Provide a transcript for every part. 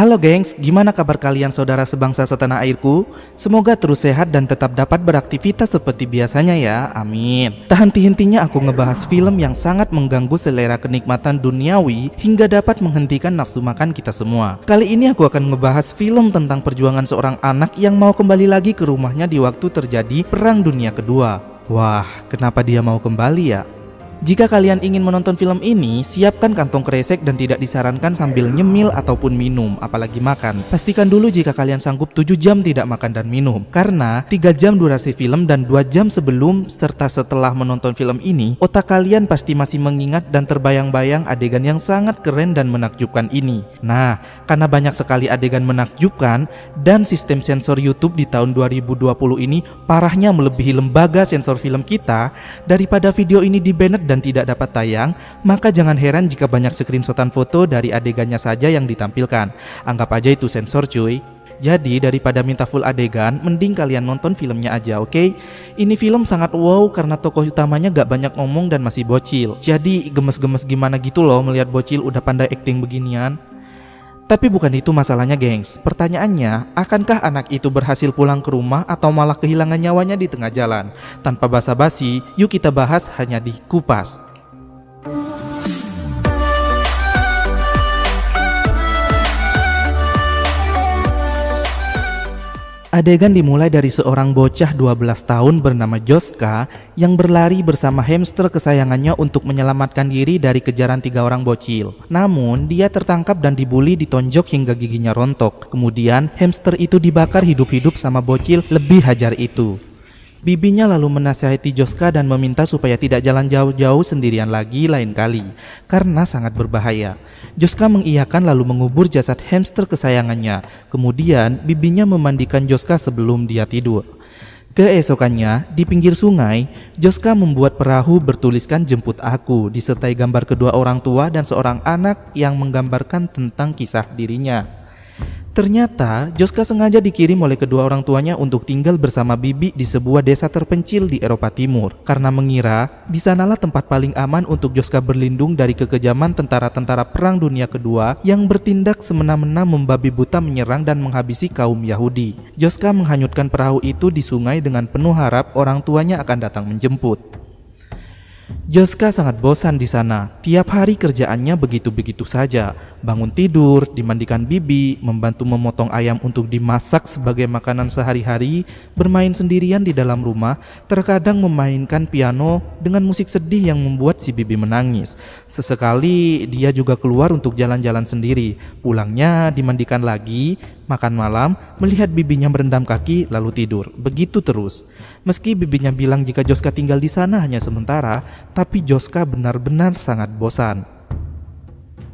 Halo gengs, gimana kabar kalian saudara sebangsa setanah airku? Semoga terus sehat dan tetap dapat beraktivitas seperti biasanya ya, amin. Tak henti-hentinya aku ngebahas film yang sangat mengganggu selera kenikmatan duniawi hingga dapat menghentikan nafsu makan kita semua. Kali ini aku akan ngebahas film tentang perjuangan seorang anak yang mau kembali lagi ke rumahnya di waktu terjadi Perang Dunia Kedua. Wah, kenapa dia mau kembali ya? Jika kalian ingin menonton film ini, siapkan kantong kresek dan tidak disarankan sambil nyemil ataupun minum, apalagi makan. Pastikan dulu jika kalian sanggup 7 jam tidak makan dan minum. Karena 3 jam durasi film dan 2 jam sebelum serta setelah menonton film ini, otak kalian pasti masih mengingat dan terbayang-bayang adegan yang sangat keren dan menakjubkan ini. Nah, karena banyak sekali adegan menakjubkan dan sistem sensor YouTube di tahun 2020 ini parahnya melebihi lembaga sensor film kita, daripada video ini di-banned dan tidak dapat tayang, maka jangan heran jika banyak screenshotan foto dari adegannya saja yang ditampilkan. Anggap aja itu sensor cuy. Jadi daripada minta full adegan, mending kalian nonton filmnya aja, oke? Ini film sangat wow karena tokoh utamanya gak banyak ngomong dan masih bocil. Jadi gemes-gemes gimana gitu loh melihat bocil udah pandai acting beginian. Tapi bukan itu masalahnya gengs. Pertanyaannya, akankah anak itu berhasil pulang ke rumah atau malah kehilangan nyawanya di tengah jalan? Tanpa basa-basi, yuk kita bahas hanya di Kupas. Adegan dimulai dari seorang bocah 12 tahun bernama Joska yang berlari bersama hamster kesayangannya untuk menyelamatkan diri dari kejaran 3 orang bocil. Namun, dia tertangkap dan dibuli, ditonjok hingga giginya rontok. Kemudian, hamster itu dibakar hidup-hidup sama bocil lebih hajar itu. Bibinya lalu menasihati Joska dan meminta supaya tidak jalan jauh-jauh sendirian lagi lain kali, karena sangat berbahaya. Joska mengiyakan lalu mengubur jasad hamster kesayangannya. Kemudian bibinya memandikan Joska sebelum dia tidur. Keesokannya, di pinggir sungai, Joska membuat perahu bertuliskan "Jemput Aku" disertai gambar kedua orang tua dan seorang anak yang menggambarkan tentang kisah dirinya. Ternyata Joska sengaja dikirim oleh kedua orang tuanya untuk tinggal bersama bibi di sebuah desa terpencil di Eropa Timur, karena mengira di sanalah tempat paling aman untuk Joska berlindung dari kekejaman tentara-tentara Perang Dunia Kedua yang bertindak semena-mena membabi buta menyerang dan menghabisi kaum Yahudi. Joska menghanyutkan perahu itu di sungai dengan penuh harap orang tuanya akan datang menjemput. Joska sangat bosan di sana. Tiap hari kerjaannya begitu-begitu saja. Bangun tidur, dimandikan bibi, membantu memotong ayam untuk dimasak sebagai makanan sehari-hari, bermain sendirian di dalam rumah, terkadang memainkan piano dengan musik sedih yang membuat si bibi menangis. Sesekali dia juga keluar untuk jalan-jalan sendiri. Pulangnya dimandikan lagi, makan malam, melihat bibinya merendam kaki lalu tidur. Begitu terus. Meski bibinya bilang jika Joska tinggal di sana hanya sementara, tapi Joska benar-benar sangat bosan.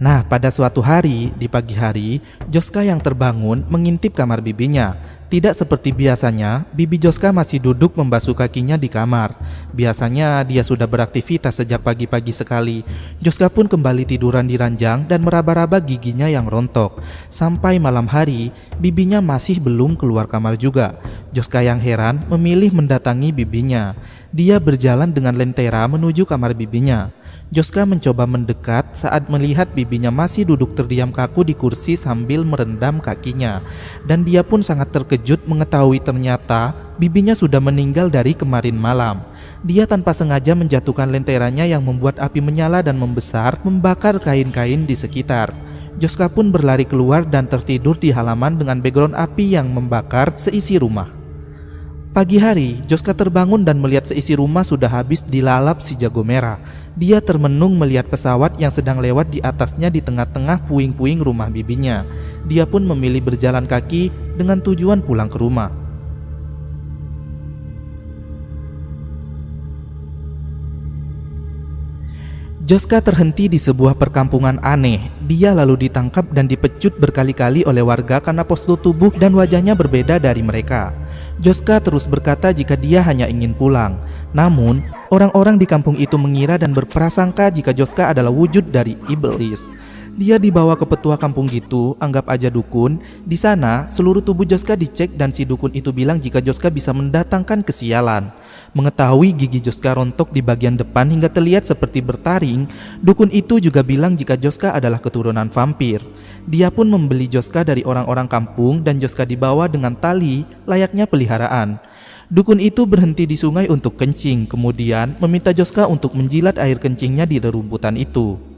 Nah, pada suatu hari, di pagi hari, Joska yang terbangun mengintip kamar bibinya. Tidak seperti biasanya, bibi Joska masih duduk membasuh kakinya di kamar. Biasanya dia sudah beraktivitas sejak pagi-pagi sekali. Joska pun kembali tiduran di ranjang dan meraba-raba giginya yang rontok. Sampai malam hari, bibinya masih belum keluar kamar juga. Joska yang heran memilih mendatangi bibinya. Dia berjalan dengan lentera menuju kamar bibinya. Joska mencoba mendekat saat melihat bibinya masih duduk terdiam kaku di kursi sambil merendam kakinya. Dan dia pun sangat terkejut mengetahui ternyata bibinya sudah meninggal dari kemarin malam. Dia tanpa sengaja menjatuhkan lenteranya yang membuat api menyala dan membesar, membakar kain-kain di sekitar. Joska pun berlari keluar dan tertidur di halaman dengan background api yang membakar seisi rumah. Pagi hari, Joska terbangun dan melihat seisi rumah sudah habis dilalap si jago merah. Dia termenung melihat pesawat yang sedang lewat di atasnya di tengah-tengah puing-puing rumah bibinya. Dia pun memilih berjalan kaki dengan tujuan pulang ke rumah. Joska terhenti di sebuah perkampungan aneh. Dia lalu ditangkap dan dipecut berkali-kali oleh warga karena postur tubuh dan wajahnya berbeda dari mereka. Joska terus berkata jika dia hanya ingin pulang. Namun, orang-orang di kampung itu mengira dan berprasangka jika Joska adalah wujud dari iblis. Dia dibawa ke petua kampung gitu, anggap aja dukun. Di sana, seluruh tubuh Joska dicek dan si dukun itu bilang jika Joska bisa mendatangkan kesialan. Mengetahui gigi Joska rontok di bagian depan hingga terlihat seperti bertaring, dukun itu juga bilang jika Joska adalah keturunan vampir. Dia pun membeli Joska dari orang-orang kampung dan Joska dibawa dengan tali layaknya peliharaan. Dukun itu berhenti di sungai untuk kencing, kemudian meminta Joska untuk menjilat air kencingnya di rerumputan itu.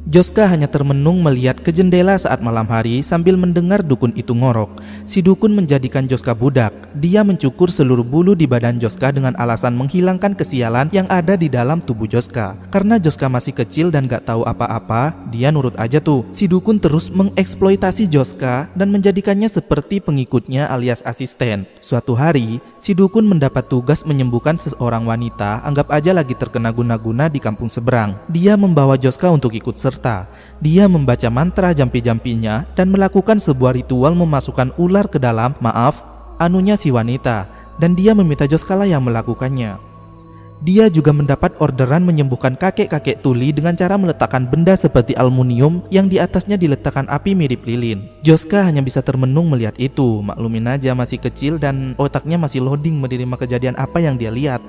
Joska hanya termenung melihat ke jendela saat malam hari sambil mendengar dukun itu ngorok. Si dukun menjadikan Joska budak. Dia mencukur seluruh bulu di badan Joska dengan alasan menghilangkan kesialan yang ada di dalam tubuh Joska. Karena Joska masih kecil dan gak tahu apa-apa, dia nurut aja tuh. Si dukun terus mengeksploitasi Joska dan menjadikannya seperti pengikutnya alias asisten. Suatu hari, si dukun mendapat tugas menyembuhkan seorang wanita, anggap aja lagi terkena guna-guna di kampung seberang. Dia membawa Joska untuk ikut serta. Dia membaca mantra jampi-jampinya dan melakukan sebuah ritual memasukkan ular ke dalam, anunya si wanita, dan dia meminta Joska lah yang melakukannya. Dia juga mendapat orderan menyembuhkan kakek-kakek tuli dengan cara meletakkan benda seperti aluminium yang di atasnya diletakkan api mirip lilin. Joska hanya bisa termenung melihat itu, maklumin aja masih kecil dan otaknya masih loading menerima kejadian apa yang dia lihat.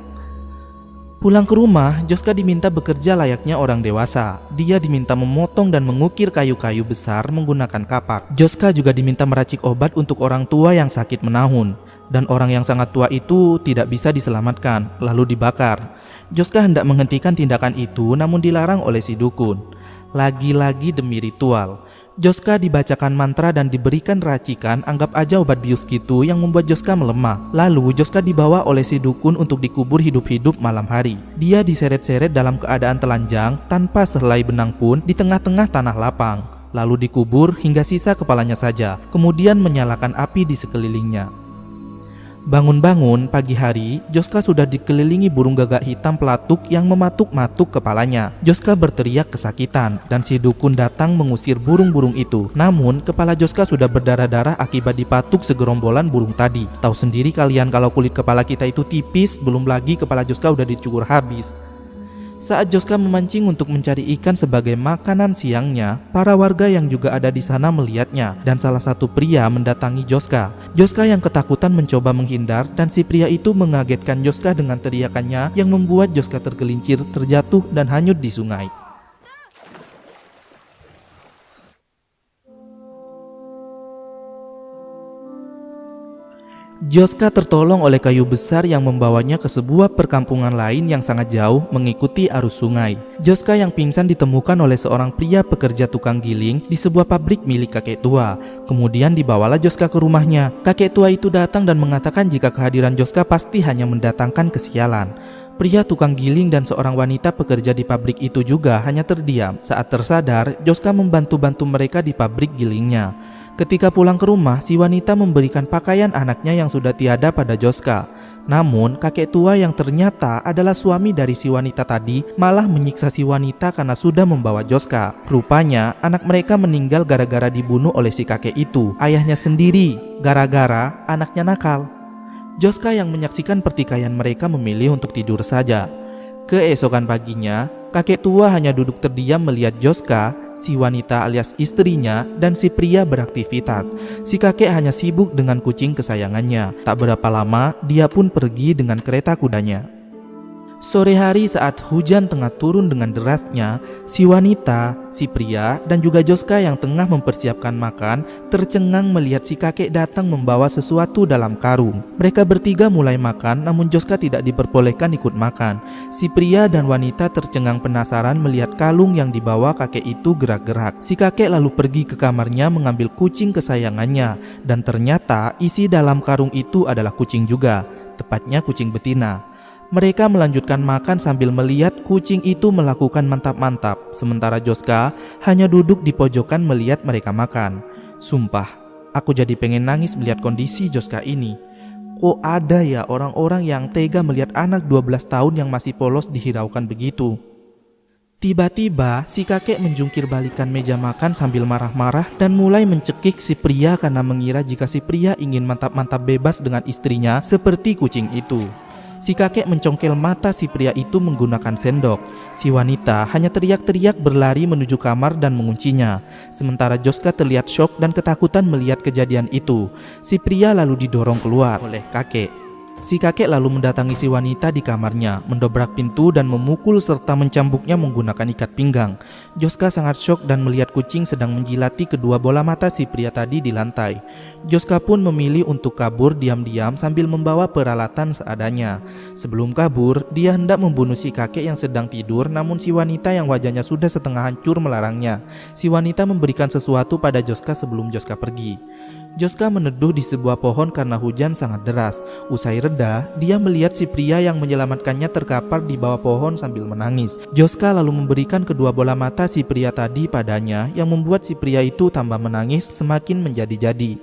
Pulang ke rumah, Joska diminta bekerja layaknya orang dewasa. Dia diminta memotong dan mengukir kayu-kayu besar menggunakan kapak. Joska juga diminta meracik obat untuk orang tua yang sakit menahun. Dan orang yang sangat tua itu tidak bisa diselamatkan, lalu dibakar. Joska hendak menghentikan tindakan itu namun dilarang oleh si dukun. Lagi-lagi demi ritual, Joska dibacakan mantra dan diberikan racikan, anggap aja obat bius gitu yang membuat Joska melemah. Lalu Joska dibawa oleh si dukun untuk dikubur hidup-hidup malam hari. Dia diseret-seret dalam keadaan telanjang tanpa sehelai benang pun di tengah-tengah tanah lapang. Lalu dikubur hingga sisa kepalanya saja, kemudian menyalakan api di sekelilingnya. Bangun-bangun pagi hari, Joska sudah dikelilingi burung gagak hitam pelatuk yang mematuk-matuk kepalanya. Joska berteriak kesakitan dan si dukun datang mengusir burung-burung itu. Namun kepala Joska sudah berdarah-darah akibat dipatuk segerombolan burung tadi. Tahu sendiri kalian kalau kulit kepala kita itu tipis, belum lagi kepala Joska udah dicukur habis. Saat Joska memancing untuk mencari ikan sebagai makanan siangnya, para warga yang juga ada di sana melihatnya dan salah satu pria mendatangi Joska. Joska yang ketakutan mencoba menghindar dan si pria itu mengagetkan Joska dengan teriakannya yang membuat Joska tergelincir, terjatuh dan hanyut di sungai. Joska tertolong oleh kayu besar yang membawanya ke sebuah perkampungan lain yang sangat jauh mengikuti arus sungai. Joska yang pingsan ditemukan oleh seorang pria pekerja tukang giling di sebuah pabrik milik kakek tua. Kemudian dibawalah Joska ke rumahnya. Kakek tua itu datang dan mengatakan jika kehadiran Joska pasti hanya mendatangkan kesialan. Pria tukang giling dan seorang wanita pekerja di pabrik itu juga hanya terdiam. Saat tersadar, Joska membantu-bantu mereka di pabrik gilingnya. Ketika pulang ke rumah, si wanita memberikan pakaian anaknya yang sudah tiada pada Joska. Namun, kakek tua yang ternyata adalah suami dari si wanita tadi malah menyiksa si wanita karena sudah membawa Joska. Rupanya, anak mereka meninggal gara-gara dibunuh oleh si kakek itu. Ayahnya sendiri, gara-gara anaknya nakal. Joska yang menyaksikan pertikaian mereka memilih untuk tidur saja. Keesokan paginya, kakek tua hanya duduk terdiam melihat Joska, si wanita alias istrinya, dan si pria beraktivitas. Si kakek hanya sibuk dengan kucing kesayangannya. Tak berapa lama, dia pun pergi dengan kereta kudanya. Sore hari saat hujan tengah turun dengan derasnya, si wanita, si pria, dan juga Joska yang tengah mempersiapkan makan tercengang melihat si kakek datang membawa sesuatu dalam karung. Mereka bertiga mulai makan, namun Joska tidak diperbolehkan ikut makan. Si pria dan wanita tercengang penasaran melihat kalung yang dibawa kakek itu gerak-gerak. Si kakek lalu pergi ke kamarnya mengambil kucing kesayangannya, dan ternyata isi dalam karung itu adalah kucing juga, tepatnya kucing betina. Mereka melanjutkan makan sambil melihat kucing itu melakukan mantap-mantap, sementara Joska hanya duduk di pojokan melihat mereka makan. Sumpah, aku jadi pengen nangis melihat kondisi Joska ini. Kok ada ya orang-orang yang tega melihat anak 12 tahun yang masih polos dihiraukan begitu? Tiba-tiba si kakek menjungkir balikan meja makan sambil marah-marah dan mulai mencekik si pria karena mengira jika si pria ingin mantap-mantap bebas dengan istrinya seperti kucing itu. Si kakek mencongkel mata si pria itu menggunakan sendok. Si wanita hanya teriak-teriak berlari menuju kamar dan menguncinya. Sementara Joska terlihat syok dan ketakutan melihat kejadian itu. Si pria lalu didorong keluar oleh kakek. Si kakek lalu mendatangi si wanita di kamarnya, mendobrak pintu dan memukul serta mencambuknya menggunakan ikat pinggang. Joska sangat syok dan melihat kucing sedang menjilati kedua bola mata si pria tadi di lantai. Joska pun memilih untuk kabur diam-diam sambil membawa peralatan seadanya. Sebelum kabur, dia hendak membunuh si kakek yang sedang tidur, namun si wanita yang wajahnya sudah setengah hancur melarangnya. Si wanita memberikan sesuatu pada Joska sebelum Joska pergi. Joska meneduh di sebuah pohon karena hujan sangat deras. Usai reda, dia melihat si pria yang menyelamatkannya terkapar di bawah pohon sambil menangis. Joska lalu memberikan kedua bola mata si pria tadi padanya, yang membuat si pria itu tambah menangis semakin menjadi-jadi.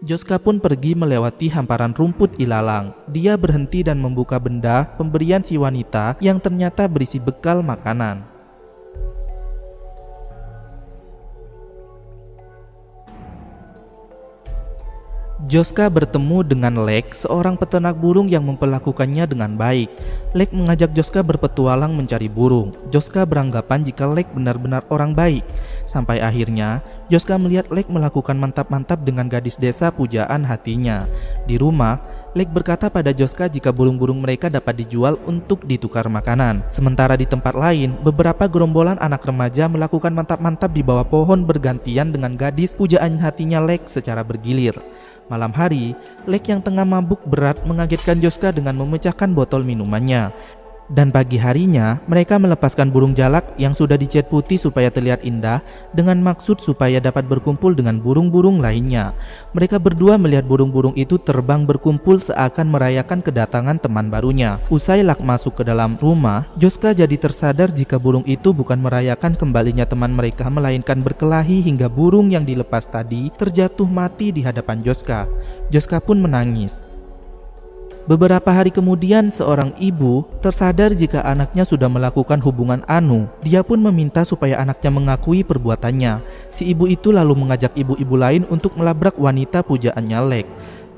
Joska pun pergi melewati hamparan rumput ilalang. Dia berhenti dan membuka benda pemberian si wanita yang ternyata berisi bekal makanan. Joska bertemu dengan Lek, seorang peternak burung yang memperlakukannya dengan baik. Lek mengajak Joska berpetualang mencari burung. Joska beranggapan jika Lek benar-benar orang baik. Sampai akhirnya, Joska melihat Lek melakukan mantap-mantap dengan gadis desa pujaan hatinya. Di rumah, Lek berkata pada Joska jika burung-burung mereka dapat dijual untuk ditukar makanan. Sementara di tempat lain, beberapa gerombolan anak remaja melakukan mantap-mantap di bawah pohon bergantian dengan gadis pujaan hatinya Lek secara bergilir. Malam hari, Lek yang tengah mabuk berat mengagetkan Joska dengan memecahkan botol minumannya. Dan pagi harinya, mereka melepaskan burung jalak yang sudah dicat putih supaya terlihat indah dengan maksud supaya dapat berkumpul dengan burung-burung lainnya. Mereka berdua melihat burung-burung itu terbang berkumpul seakan merayakan kedatangan teman barunya. Usai Lek masuk ke dalam rumah, Joska jadi tersadar jika burung itu bukan merayakan kembalinya teman mereka, melainkan berkelahi hingga burung yang dilepas tadi terjatuh mati di hadapan Joska. Joska pun menangis. Beberapa hari kemudian, seorang ibu tersadar jika anaknya sudah melakukan hubungan anu. Dia pun meminta supaya anaknya mengakui perbuatannya. Si ibu itu lalu mengajak ibu-ibu lain untuk melabrak wanita pujaannya Lek.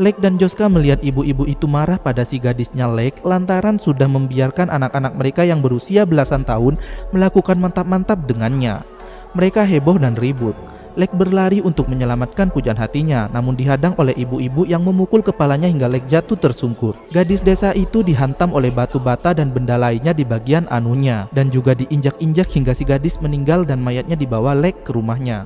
Lek dan Joska melihat ibu-ibu itu marah pada si gadisnya Lek lantaran sudah membiarkan anak-anak mereka yang berusia belasan tahun melakukan mantap-mantap dengannya. Mereka heboh dan ribut. Lek berlari untuk menyelamatkan pujaan hatinya, namun dihadang oleh ibu-ibu yang memukul kepalanya hingga Lek jatuh tersungkur. Gadis desa itu dihantam oleh batu bata dan benda lainnya di bagian anunya, dan juga diinjak-injak hingga si gadis meninggal dan mayatnya dibawa Lek ke rumahnya.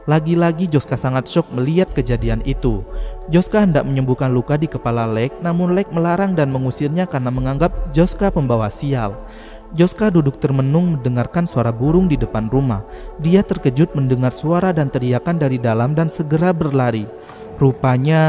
Lagi-lagi Joska sangat syok melihat kejadian itu. Joska hendak menyembuhkan luka di kepala Lek, namun Lek melarang dan mengusirnya karena menganggap Joska pembawa sial. Joska duduk termenung mendengarkan suara burung di depan rumah. Dia terkejut mendengar suara dan teriakan dari dalam dan segera berlari. Rupanya